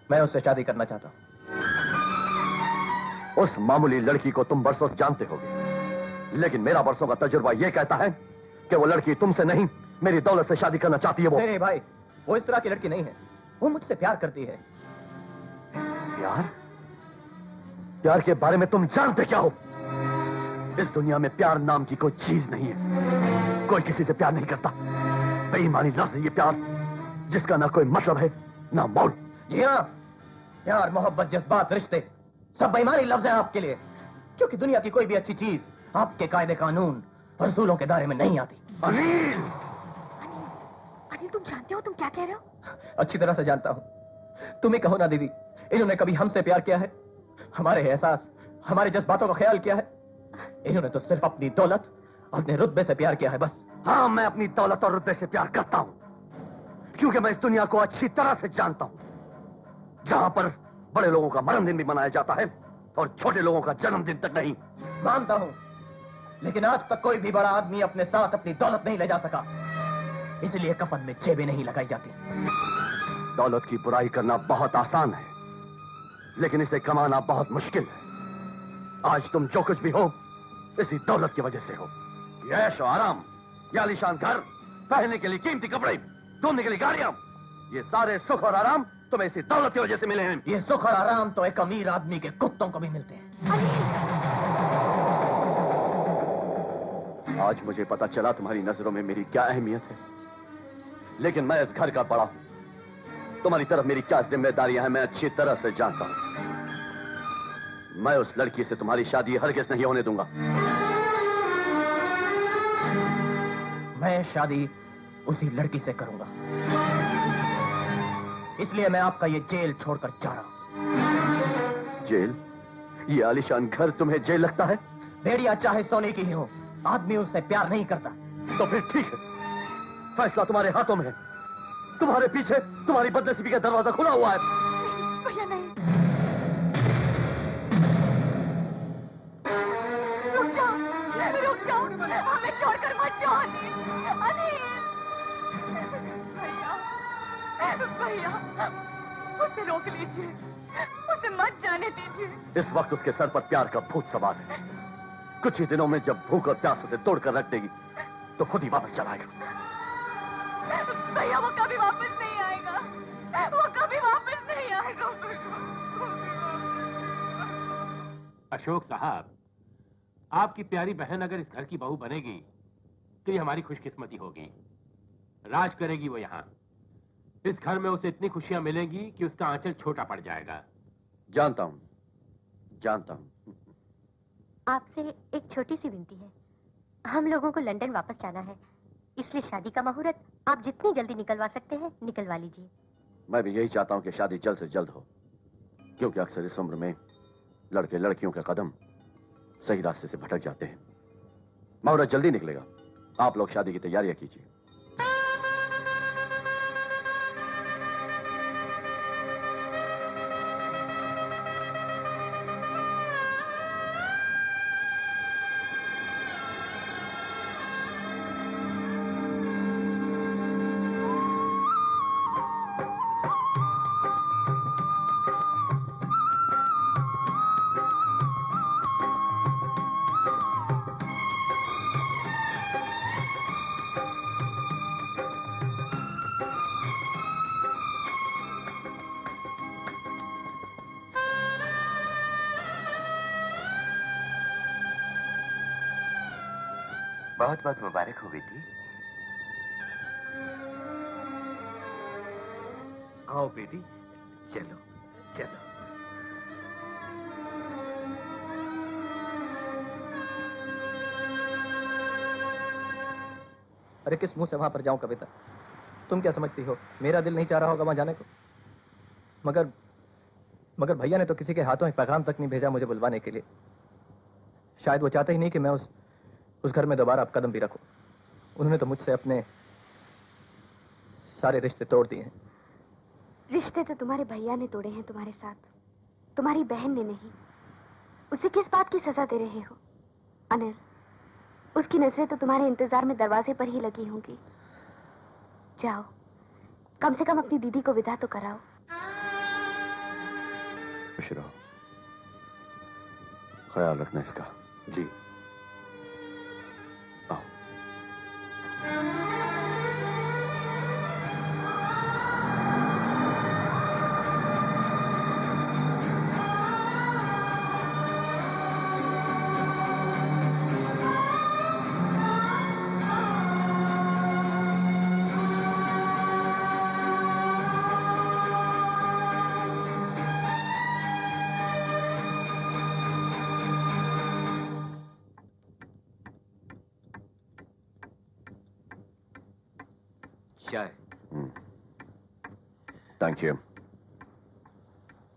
मैं उससे शादी करना चाहता हूं। उस मामूली लड़की को तुम बरसों से जानते होगे, लेकिन मेरा बरसों का तजुर्बा यह कहता है कि वो लड़की तुमसे नहीं, मेरी दौलत से शादी करना चाहती है। वो नहीं भाई, वो इस तरह की लड़की नहीं है। वो मुझसे प्यार करती है। प्यार? प्यार के बारे में तुम जानते क्या हो? इस दुनिया में प्यार नाम की कोई चीज नहीं है। कोई किसी से प्यार नहीं करता। बेईमानी लफ्ज़ है ये प्यार, जिसका ना कोई मतलब है ना मोल। जी हाँ, प्यार, मोहब्बत, जज्बात, रिश्ते सब बेईमानी लफ्ज़ हैं आपके लिए, क्योंकि दुनिया की कोई भी अच्छी चीज आपके कायदे कानून और उसूलों के दायरे में नहीं आती। अनिल! अनिल, तुम जानते हो तुम क्या कह रहे हो? अच्छी तरह से जानता हूं। तुम ही कहो ना दीदी, इन्होंने कभी हमसे प्यार किया है? हमारे एहसास, हमारे जज्बातों का ख्याल किया है? इन्होंने तो सिर्फ अपनी दौलत, अपने रुतबे से प्यार किया है बस। हाँ, मैं अपनी दौलत और रुतबे से प्यार करता हूं, क्योंकि मैं इस दुनिया को अच्छी तरह से जानता हूं, जहां पर बड़े लोगों का मरण दिन भी मनाया जाता है और छोटे लोगों का जन्मदिन तक नहीं। मानता हूं, लेकिन आज तक कोई भी बड़ा आदमी अपने साथ अपनी दौलत नहीं ले जा सका, इसलिए कफन में जेबें नहीं लगाई जाती। दौलत की बुराई करना बहुत आसान है, लेकिन इसे कमाना बहुत मुश्किल है। आज तुम जो कुछ भी हो, इसी दौलत की वजह से हो। ऐश और आराम, ये आलीशान घर, पहनने के लिए कीमती कपड़े, ढूंढने के लिए गाड़ियां, ये सारे सुख और आराम तुम्हें इसी दौलत की वजह से मिले हैं। ये सुख और आराम तो एक अमीर आदमी के कुत्तों को भी मिलते हैं। आज मुझे पता चला तुम्हारी नजरों में मेरी क्या अहमियत है, लेकिन मैं इस घर का बड़ा हूं। तुम्हारी तरफ मेरी क्या जिम्मेदारियां हैं मैं अच्छी तरह से जानता हूं। मैं उस लड़की से तुम्हारी शादी हरगिज़ नहीं होने दूंगा। मैं शादी उसी लड़की से करूंगा, इसलिए मैं आपका ये जेल छोड़कर जा रहा हूं। जेल? ये आलीशान घर तुम्हें जेल लगता है? भेड़िया चाहे सोने की ही हो, आदमी उससे प्यार नहीं करता। तो फिर ठीक है, फैसला तुम्हारे हाथों में है। तुम्हारे पीछे तुम्हारी बदनसीबी का दरवाजा खुला हुआ है। भैया नहीं, रुक जाओ, हमें छोड़कर मत जाओ अनिल। भैया, उसे रोक लीजिए, उसे मत जाने दीजिए। इस वक्त उसके सर पर प्यार का भूत सवार है। कुछ ही दिनों में जब भूख और प्यास उसे तोड़कर रख देगी, तो खुद ही वापस चला आएगा। भैया, वो कभी वापस नहीं आएगा, वो कभी वापस नहीं आएगा। अशोक साहब, आपकी प्यारी बहन अगर इस घर की बहू बनेगी तो ये हमारी खुशकिस्मती होगी। राज करेगी वो यहाँ। इस घर में उसे इतनी खुशियां मिलेंगी कि उसका आंचल छोटा पड़ जाएगा। जानता हूं, जानता हूं। आपसे एक छोटी सी विनती है। हम लोगों को लंदन वापस जाना है, इसलिए शादी का मुहूर्त आप जितनी जल्दी निकलवा सकते हैं निकलवा लीजिए। मैं भी यही चाहता हूं कि शादी जल्द से जल्द हो, क्योंकि अक्सर इस उम्र में लड़के लड़कियों के कदम सही रास्ते से भटक जाते हैं। मुहूर्त जल्दी निकलेगा, आप लोग शादी की तैयारियां कीजिए। बहुत बहुत मुबारक हो बेटी। आओ बेटी, चलो चलो। अरे किस मुंह से वहां पर जाऊं कविता? तुम क्या समझती हो, मेरा दिल नहीं चाह रहा होगा वहां जाने को? मगर भैया ने तो किसी के हाथों एक पैगाम तक नहीं भेजा मुझे बुलवाने के लिए। शायद वो चाहते ही नहीं कि मैं उस घर में दोबारा कदम भी रखूं। उन्होंने तो मुझसे अपने सारे रिश्ते तोड़ दिए हैं। रिश्ते तो तुम्हारे भैया ने तोड़े हैं तुम्हारे साथ, तुम्हारी बहन ने नहीं। उसे किस बात की सजा दे रहे हो अनिल? उसकी नजरें तो तुम्हारे इंतजार में दरवाजे पर ही लगी होंगी। जाओ, कम से कम अपनी दीदी को विदा तो कराओ। खुश रहो। ख्याल रखना इसका। जी। आओ। चाय। Thank you.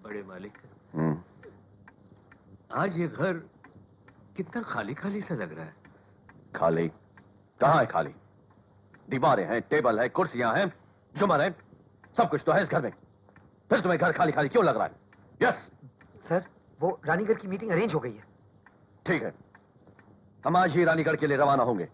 बड़े मालिक, आज ये घर कितना खाली खाली सा लग रहा है। खाली? कहाँ है खाली? दीवारें हैं, टेबल है, कुर्सियां हैं, झुमर है, सब कुछ तो है इस घर में। फिर तुम्हें घर खाली खाली क्यों लग रहा है? यस सर, वो रानीगढ़ की मीटिंग अरेंज हो गई है। ठीक है, हम आज ही रानीगढ़ के लिए रवाना होंगे।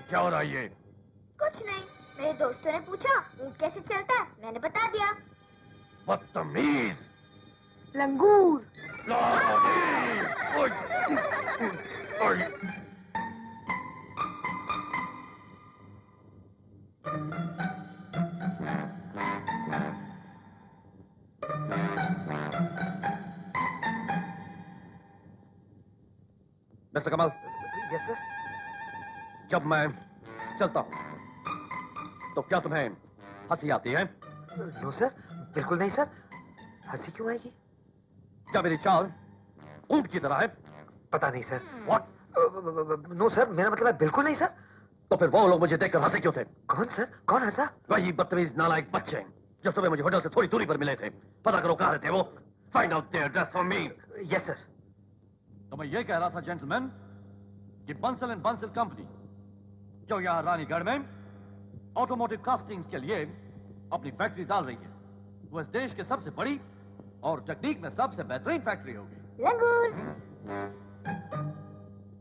क्या हो रहा है ये? कुछ नहीं, मेरे दोस्तों ने पूछा ऊँट कैसे चलता है, मैंने बता दिया। बदतमीज! लंगूर। ओए! ओए! मिस्टर कमल। Yes sir. जब मैं चलता हूं तो क्या तुम्हें हंसी आती है? नो सर, बिल्कुल नहीं सर। हंसी क्यों आएगी? क्या मेरी चाल ऊंट की तरह है? पता नहीं सर। व्हाट? नो सर, मेरा मतलब है बिल्कुल नहीं सर। तो फिर वो लोग मुझे देखकर हंसे क्यों थे? कौन सर? कौन हंसा? वही बदतमीज नालायक बच्चे जो सुबह मुझे होटल से थोड़ी दूरी पर मिले थे। पता करो कहाँ रहते वो। Find out their address for me. Yes sir. तो मैं ये कह रहा था जेंटलमैन कि बंसल एंड बंसल कंपनी जो यहाँ रानीगढ़ में ऑटोमोटिव कास्टिंग्स के लिए अपनी फैक्ट्री डाल रही है, वो इस देश के सबसे बड़ी और टेक्निक में सबसे बेहतरीन फैक्ट्री होगी। लंगूर।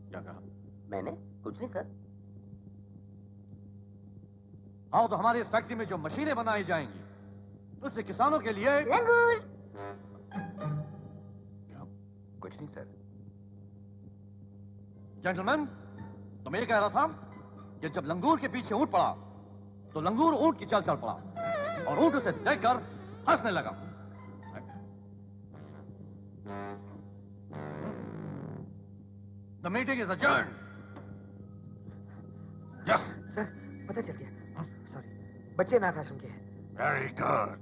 क्या कहा? मैंने कुछ नहीं सर। आओ, तो हमारी इस फैक्ट्री में जो मशीनें बनाई जाएंगी उससे किसानों के लिए। लंगूर। क्या? कुछ नहीं सर। जेंटलमैन, तो मैं ये कह रहा था कि जब लंगूर के पीछे ऊंट पड़ा तो लंगूर ऊंट की चल चल पड़ा और ऊंट उसे देखकर हंसने लगा। The meeting is adjourned. Yes. Sir, पता चल गया। सॉरी, बच्चे अनाथ आश्रम के हैं। Very good.